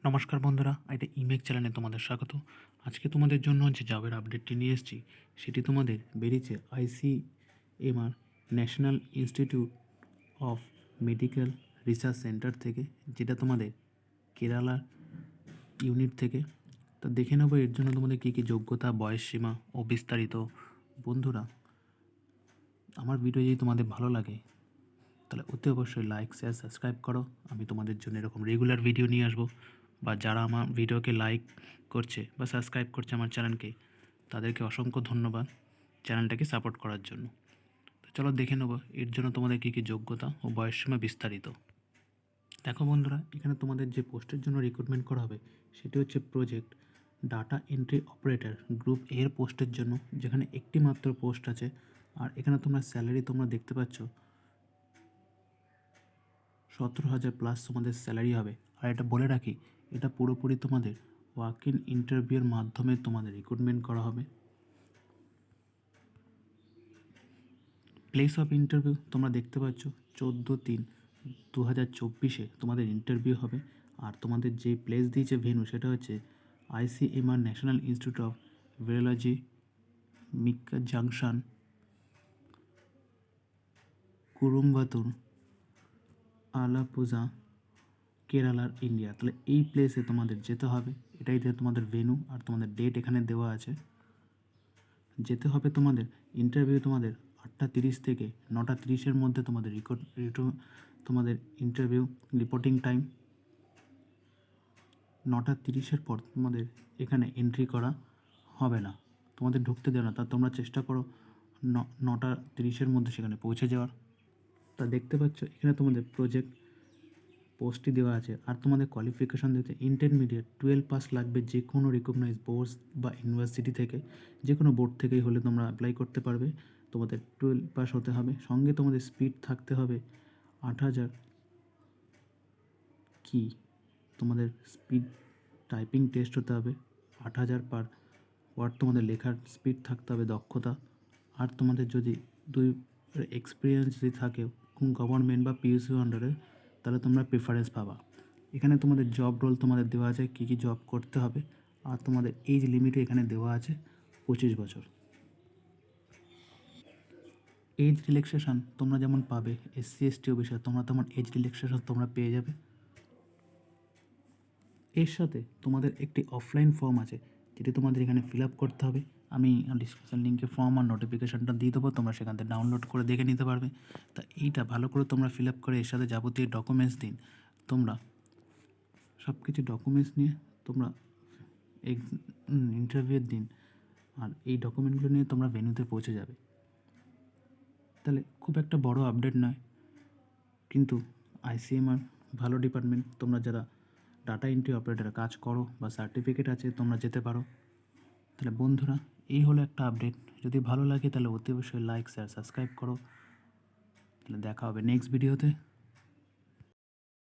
নমস্কার বন্ধুরা, এটা ইমেক চ্যানেলে তোমাদের স্বাগত। আজকে তোমাদের জন্য যে জবের আপডেটটি নিয়ে এসেছি সেটি তোমাদের বেরিয়েছে ICMR National Institute of medical research centre থেকে, যেটা তোমাদের কেরালা ইউনিট থেকে। তো দেখে নেবো এর জন্য তোমাদের কী কী যোগ্যতা, বয়সসীমা ও বিস্তারিত। বন্ধুরা, আমার ভিডিও যদি তোমাদের ভালো লাগে তাহলে অতি অবশ্যই লাইক, শেয়ার, সাবস্ক্রাইব করো। আমি তোমাদের জন্য এরকম রেগুলার ভিডিও নিয়ে আসবো। বা যারা আমার ভিডিওকে লাইক করছে বা সাবস্ক্রাইব করছে আমার চ্যানেলকে, তাদেরকে অসংখ্য ধন্যবাদ চ্যানেলটাকে সাপোর্ট করার জন্য। তো চলো দেখে নেবো এর জন্য তোমাদের কী কী যোগ্যতা ও বয়সসীমা বিস্তারিত। দেখো বন্ধুরা, এখানে তোমাদের যে পোস্টের জন্য রিক্রুটমেন্ট করা হবে সেটি হচ্ছে project data entry operator group এর পোস্টের জন্য, যেখানে একটি মাত্র পোস্ট আছে। আর এখানে তোমরা স্যালারি তোমরা দেখতে পাচ্ছ 17,000 প্লাস তোমাদের স্যালারি হবে। আর এটা বলে রাখি, এটা পুরোপুরি তোমাদের ওয়াক ইন ইন্টারভিউর মাধ্যমে তোমাদের রিক্রুটমেন্ট করা হবে। প্লেস অফ ইন্টারভিউ তোমরা দেখতে পাচ্ছ 14/3/2024 তোমাদের ইন্টারভিউ হবে। আর তোমাদের যে প্লেস দিয়েছে ভেন্যু, সেটা হচ্ছে ICMR National Institute of Virology, মিক্কা জাংশন, কুরুম্বাতুর, আলাপুজা, কেরালার ইন্ডিয়া। তাহলে এই প্লেসে তোমাদের যেতে হবে। এটাই তোমাদের ভেন্যু আর তোমাদের ডেট এখানে দেওয়া আছে। যেতে হবে তোমাদের। ইন্টারভিউ তোমাদের 8:30 থেকে 9:30 মধ্যে তোমাদের তোমাদের ইন্টারভিউ রিপোর্টিং টাইম। 9:30 পর তোমাদের এখানে এন্ট্রি করা হবে না, তোমাদের ঢুকতে দেবে না। তা তোমরা চেষ্টা করো 9:30 মধ্যে সেখানে পৌঁছে যাওয়ার। তা দেখতে পাচ্ছ এখানে তোমাদের প্রজেক্ট পোস্টটি দেওয়া আছে। আর তোমাদের কোয়ালিফিকেশান দিতে ইন্টারমিডিয়েট 12 পাস লাগবে, যে কোনো রিকগনাইজ বোর্ড বা ইউনিভার্সিটি থেকে। যে কোনো বোর্ড থেকেই হলে তোমরা অ্যাপ্লাই করতে পারবে। তোমাদের 12 পাস হতে হবে। সঙ্গে তোমাদের স্পিড থাকতে হবে 8,000 কি। তোমাদের স্পিড টাইপিং টেস্ট হতে হবে 8,000 পার ওয়ার্ড। তোমাদের লেখার স্পিড থাকতে হবে, দক্ষতা। আর তোমাদের যদি দুই এক্সপিরিয়েন্স যদি থাকে গভর্নমেন্ট বা পিইউসি আন্ডারে, তাহলে তোমরা প্রেফারেন্স পাবা। এখানে তোমাদের জব রোল তোমাদের দেওয়া আছে, কী কী জব করতে হবে। আর তোমাদের এজ লিমিটও এখানে দেওয়া আছে 25 বছর। এজ রিল্যাক্সেশন তোমরা যেমন পাবে SC ST অফিসার, তোমরা তেমন এজ রিল্যাক্সেশন তোমরা পেয়ে যাবে। এর সাথে তোমাদের একটি অফলাইন ফর্ম আছে, যেটি তোমাদের এখানে ফিল আপ করতে হবে। আমি ডিসক্রিপশন লিঙ্কে ফর্ম আর নোটিফিকেশানটা দিয়ে দেবো, তোমরা সেখান থেকে ডাউনলোড করে দেখে নিতে পারবে। তা এইটা ভালো করে তোমরা ফিল আপ করে এর সাথে যাবতীয় ডকুমেন্টস দিন। তোমরা সব কিছু ডকুমেন্টস নিয়ে তোমরা ইন্টারভিউয়ের দিন আর এই ডকুমেন্টগুলো নিয়ে তোমরা ভেন্যুতে পৌঁছে যাবে। তাহলে খুব একটা বড় আপডেট নয়, কিন্তু আইসিএমআর ভালো ডিপার্টমেন্ট। তোমরা যারা ডাটা এন্ট্রি অপারেটর কাজ করো বা সার্টিফিকেট আছে, তোমরা যেতে পারো। তাহলে বন্ধুরা, এই হলো একটা আপডেট। যদি ভালো লাগে তাহলে অতি অবশ্যই লাইক, শেয়ার, সাবস্ক্রাইব করো। তাহলে দেখা হবে নেক্সট ভিডিওতে।